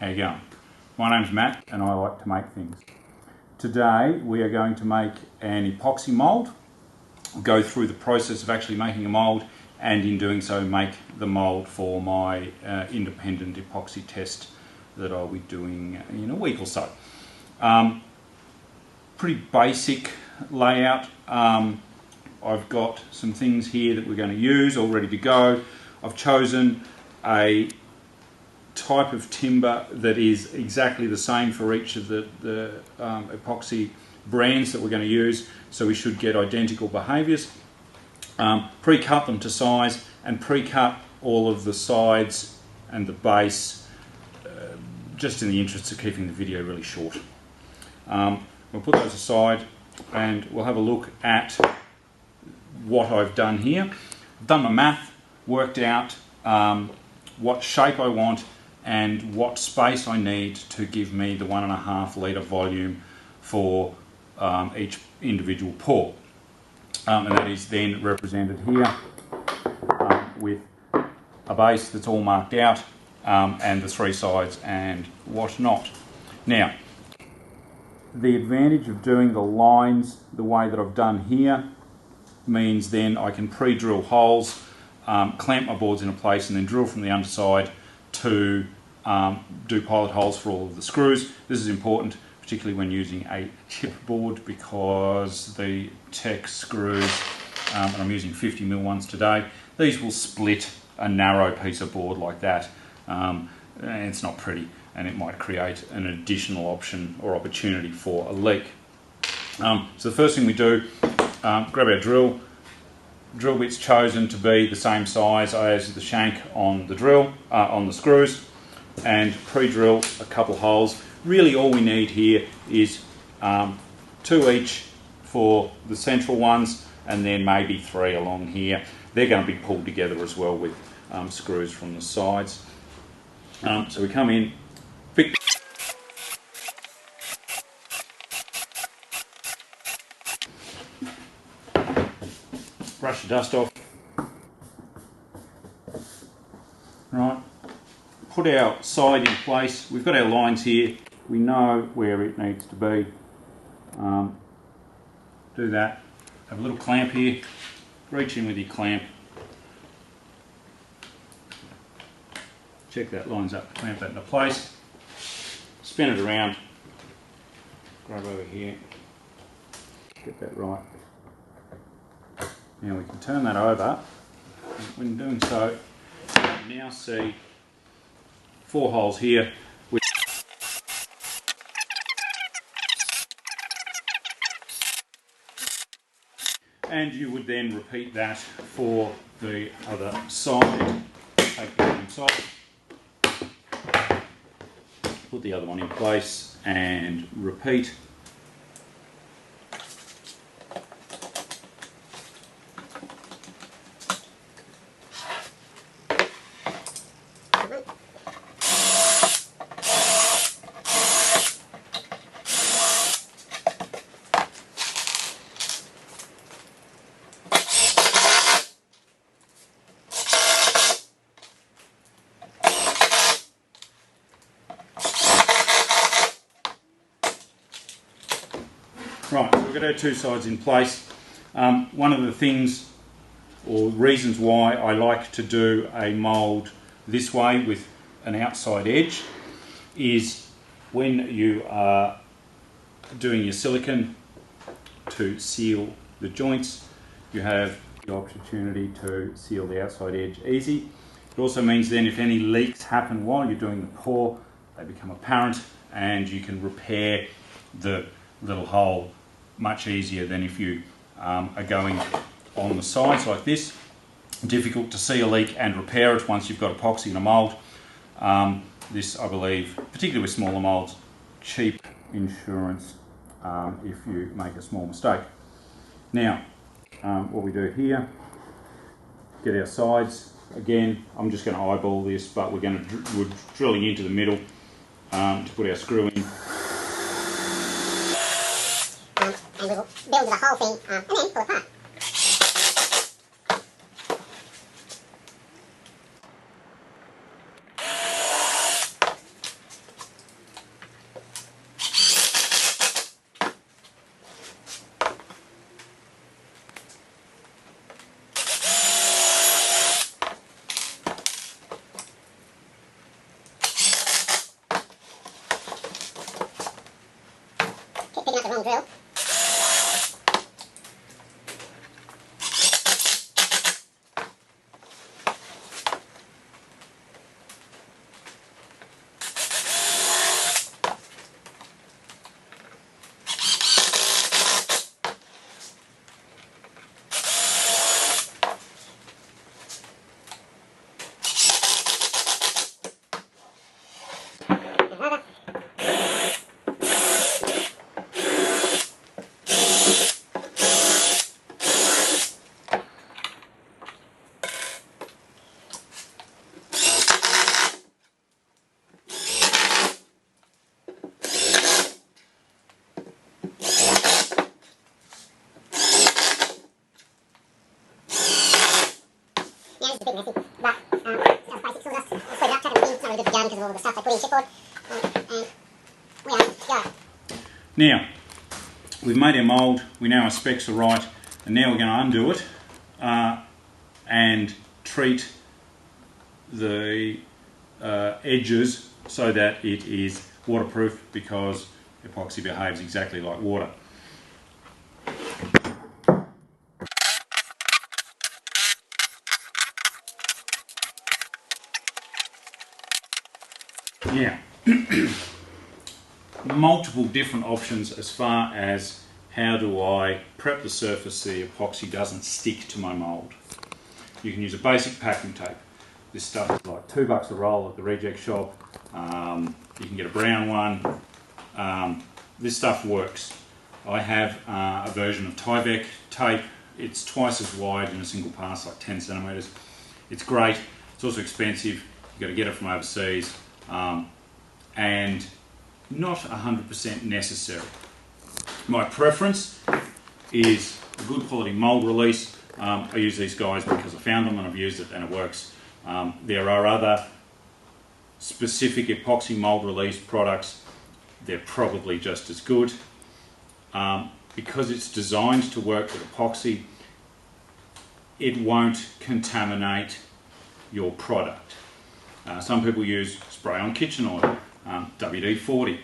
How you going? My name's Matt and I like to make things. Today we are going to make an epoxy mould, go through the process of actually making a mould, and in doing so make the mould for my independent epoxy test that I'll be doing in a week or so. Pretty basic layout. I've got some things here that we're going to use all ready to go. I've chosen a type of timber that is exactly the same for each of the epoxy brands that we're going to use, so we should get identical behaviours. Pre-cut them to size and pre-cut all of the sides and the base, just in the interest of keeping the video really short. We'll put those aside and we'll have a look at what I've done here. I've done my math, worked out what shape I want and what space I need to give me the 1.5 litre volume for each individual pour. And that is then represented here with a base that's all marked out and the 3 sides and whatnot. Now, the advantage of doing the lines the way that I've done here means then I can pre-drill holes, clamp my boards into place and then drill from the underside to do pilot holes for all of the screws. This is important, particularly when using a chipboard, because the tech screws, and I'm using 50mm ones today, these will split a narrow piece of board like that. And it's not pretty, and it might create an additional option or opportunity for a leak. So the first thing we do, grab our drill bit's chosen to be the same size as the shank on the drill, on the screws, and pre-drill a couple holes. Really all we need here is 2 each for the central ones and then maybe 3 along here. They're going to be pulled together as well with screws from the sides. So we come in, pick brush the dust off. Right, put our side in place. We've got our lines here. We know where it needs to be. Do that. Have a little clamp here. Reach in with your clamp. Check that lines up. Clamp that into place. Spin it around. Grab over here. Get that right. Now we can turn that over. When doing so, you now see 4 holes here. And you would then repeat that for the other side. Take the one side, put the other one in place and repeat. Right, so we've got our 2 sides in place. One of the things or reasons why I like to do a mould this way with an outside edge is when you are doing your silicone to seal the joints, you have the opportunity to seal the outside edge easy. It also means then if any leaks happen while you're doing the pour, they become apparent and you can repair the little hole much easier than if you are going on the sides like this. Difficult to see a leak and repair it once you've got epoxy in a mould. This, I believe, particularly with smaller moulds, cheap insurance if you make a small mistake. Now, what we do here, get our sides. Again, I'm just going to eyeball this, but we're drilling into the middle to put our screw in. And we will build the whole thing and then pull apart. long drill. Bit messy, but just basic sawdust. I'll spread it up, chuck it in the bin. It's not really good for garden because of all the stuff they put in chipboard. And we are good to go. Now, we've made our mould, we know our specs are right, and now we're going to undo it and treat the edges so that it is waterproof, because epoxy behaves exactly like water. Now, multiple different options as far as how do I prep the surface so the epoxy doesn't stick to my mould. You can use a basic packing tape. This stuff is like $2 a roll at the reject shop. You can get a brown one. This stuff works. I have a version of Tyvek tape. It's twice as wide in a single pass, like 10 centimetres. It's great. It's also expensive. You've got to get it from overseas. And not 100% necessary. My preference is a good quality mould release. I use these guys because I found them and I've used it and it works. There are other specific epoxy mould release products. They're probably just as good. Because it's designed to work with epoxy, it won't contaminate your product. Some people use spray on kitchen oil, WD-40.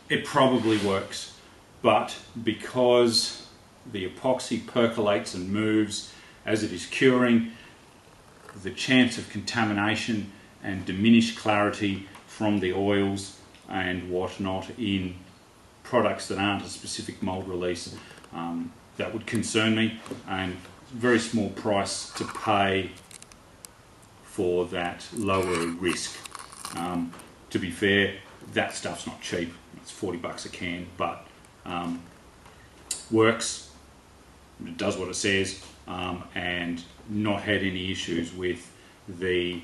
It probably works, but because the epoxy percolates and moves as it is curing, the chance of contamination and diminished clarity from the oils and whatnot in products that aren't a specific mould release, that would concern me, and very small price to pay for that lower risk. To be fair, that stuff's not cheap. It's $40 a can, but works, it does what it says, and not had any issues with the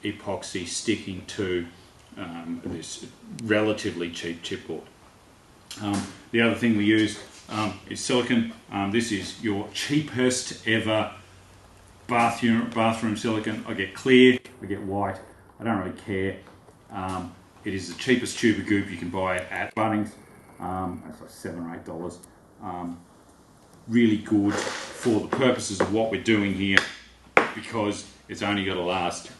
epoxy sticking to this relatively cheap chipboard. The other thing we use is silicone. This is your cheapest ever bathroom silicone. I get clear, I get white, I don't really care. It is the cheapest tube of goop you can buy at Bunnings. It's like $7 or $8. Really good for the purposes of what we're doing here, because it's only got to last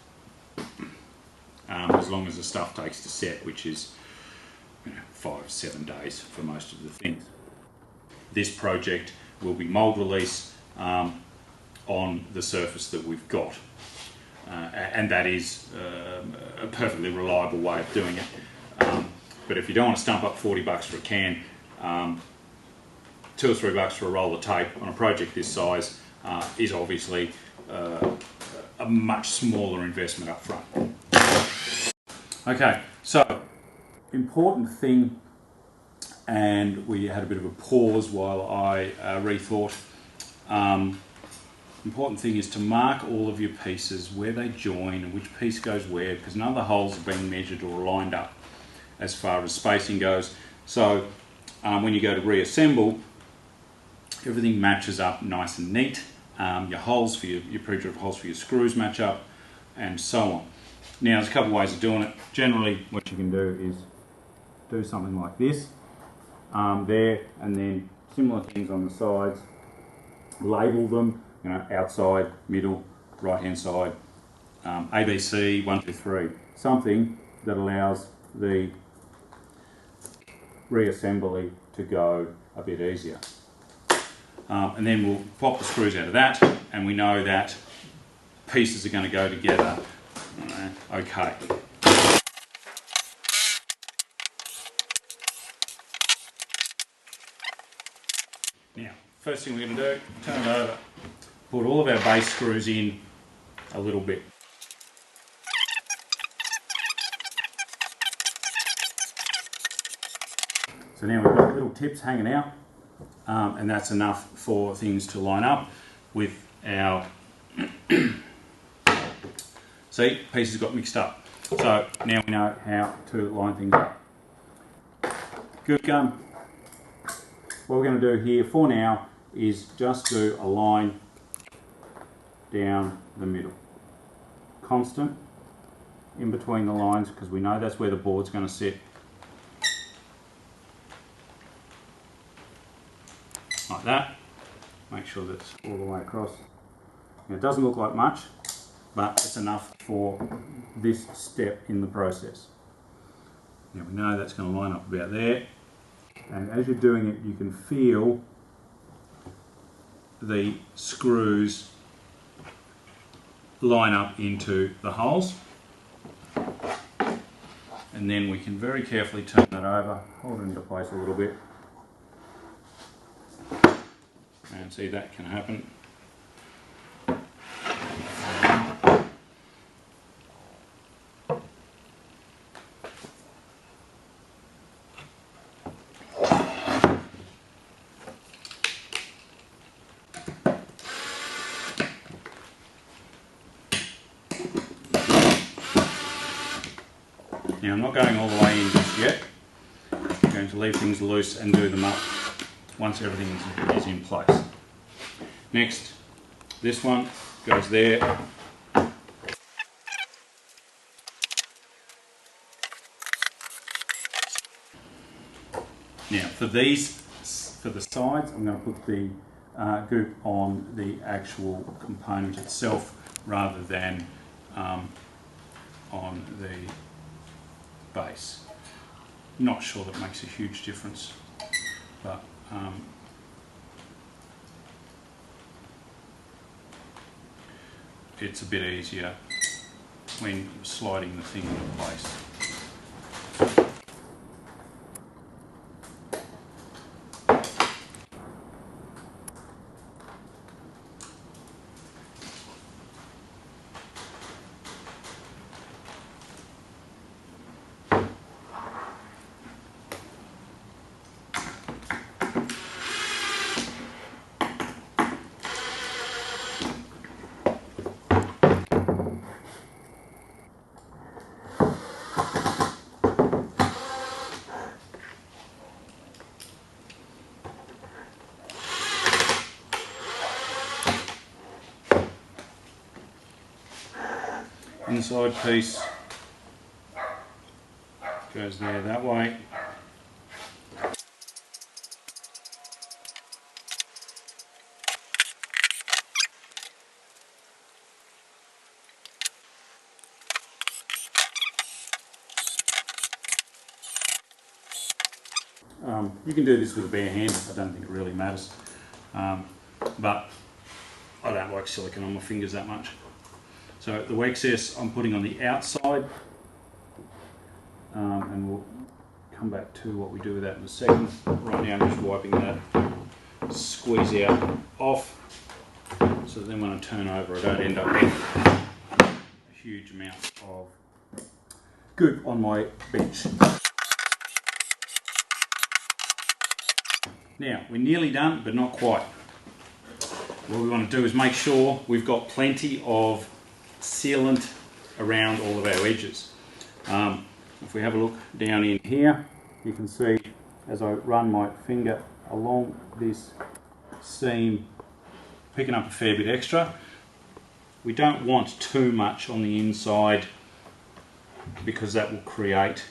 as long as the stuff takes to set, which is 5-7 days for most of the things. This project will be mould release on the surface that we've got, and that is a perfectly reliable way of doing it. But if you don't want to stump up $40 for a can, $2 or $3 for a roll of tape on a project this size is obviously a much smaller investment up front. Okay, so important thing, and we had a bit of a pause while I rethought. Important thing is to mark all of your pieces, where they join and which piece goes where, because none of the holes have been measured or lined up as far as spacing goes. So when you go to reassemble, everything matches up nice and neat. Your holes for your pre-drilled holes for your screws match up, and so on. Now there's a couple of ways of doing it. Generally what you can do is do something like this there, and then similar things on the sides. Label them, outside, middle, right hand side, ABC, 1, 2, 3. Something that allows the reassembly to go a bit easier. And then we'll pop the screws out of that, and we know that pieces are going to go together okay. Now, first thing we're going to do, turn it over, put all of our base screws in a little bit. So now we've got little tips hanging out, and that's enough for things to line up with our see, pieces got mixed up. So now we know how to line things up. Good. What we're going to do here for now is just do a line down the middle. Constant in between the lines, because we know that's where the board's going to sit. Like that. Make sure that's all the way across. Now, it doesn't look like much, but it's enough for this step in the process. Now we know that's going to line up about there, and as you're doing it you can feel the screws line up into the holes, and then we can very carefully turn that over, hold it into place a little bit, and see that can happen. Now I'm not going all the way in just yet. I'm going to leave things loose and do them up once everything is in place. Next, this one goes there. Now for the sides, I'm going to put the goop on the actual component itself rather than on the base. Not sure that makes a huge difference, but it's a bit easier when sliding the thing into place. Inside piece goes there that way. You can do this with a bare hand, I don't think it really matters, but I don't like silicone on my fingers that much. So the excess I'm putting on the outside, and we'll come back to what we do with that in a second. Right now I'm just wiping that squeeze out off, so that then when I turn over I don't end up with a huge amount of goop on my bench. Now we're nearly done, but not quite. What we want to do is make sure we've got plenty of sealant around all of our edges. If we have a look down in here, you can see as I run my finger along this seam, picking up a fair bit extra. We don't want too much on the inside because that will create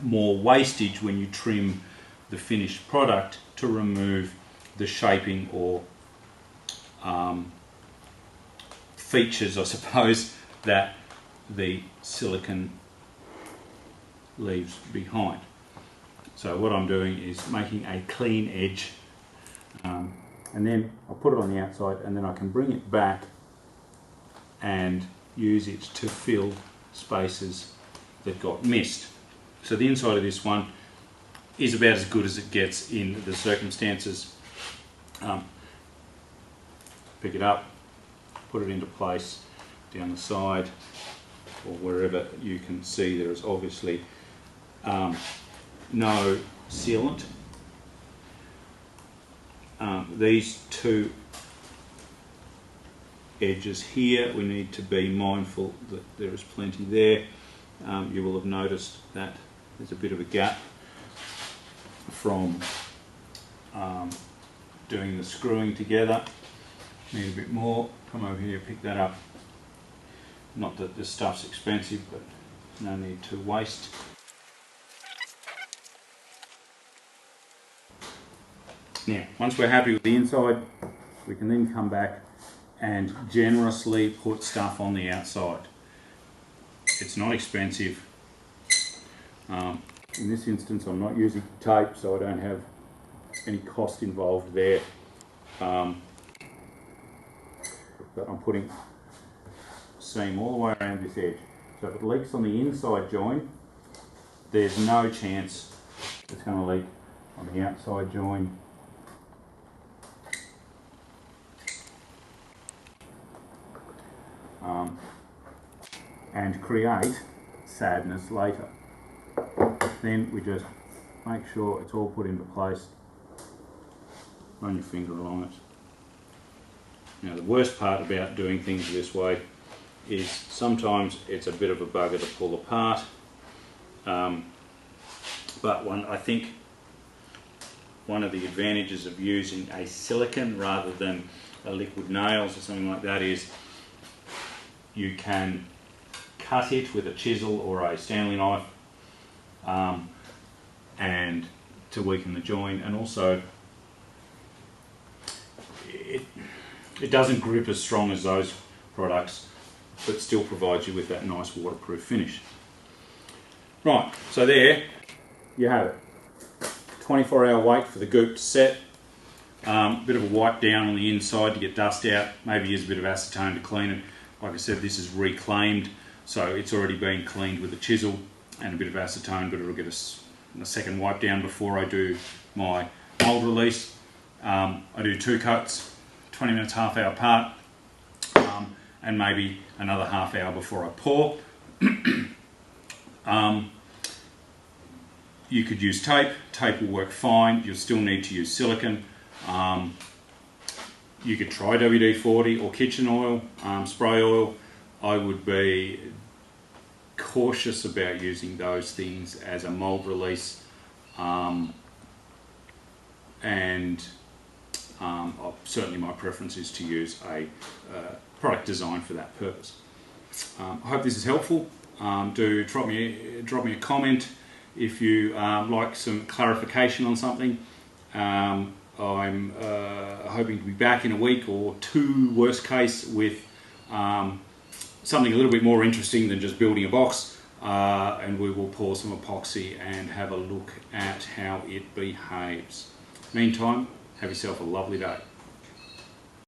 more wastage when you trim the finished product to remove the shaping or features, I suppose, that the silicone leaves behind. So what I'm doing is making a clean edge, and then I'll put it on the outside, and then I can bring it back and use it to fill spaces that got missed. So the inside of this one is about as good as it gets in the circumstances. Pick it up, put it into place down the side or wherever you can see there is obviously no sealant. These two edges here, we need to be mindful that there is plenty there. You will have noticed that there's a bit of a gap from doing the screwing together. Need a bit more. Come over here, pick that up. Not that this stuff's expensive, but no need to waste. Now, once we're happy with the inside, we can then come back and generously put stuff on the outside. It's not expensive. In this instance, I'm not using tape, so I don't have any cost involved there. But I'm putting seam all the way around this edge. So if it leaks on the inside join, there's no chance it's going to leak on the outside join. And create sadness later. Then we just make sure it's all put into place. Run your finger along it. Now the worst part about doing things this way is sometimes it's a bit of a bugger to pull apart, but I think one of the advantages of using a silicone rather than a liquid nails or something like that is you can cut it with a chisel or a Stanley knife and to weaken the join, and also it doesn't grip as strong as those products, but still provides you with that nice waterproof finish. Right, so there you have it. 24-hour wait for the goop to set. Bit of a wipe down on the inside to get dust out. Maybe use a bit of acetone to clean it. Like I said, this is reclaimed, so it's already been cleaned with a chisel and a bit of acetone, but it'll get a second wipe down before I do my mold release. I do 2 coats, 20 minutes, half hour apart, and maybe another half hour before I pour. You could use tape. Tape will work fine. You'll still need to use silicone. You could try WD-40 or kitchen oil, spray oil. I would be cautious about using those things as a mold release, certainly my preference is to use a product designed for that purpose. I hope this is helpful. Do drop me a comment if you like some clarification on something. I'm hoping to be back in a week or 2, worst case, with something a little bit more interesting than just building a box, and we will pour some epoxy and have a look at how it behaves. Meantime, have yourself a lovely day.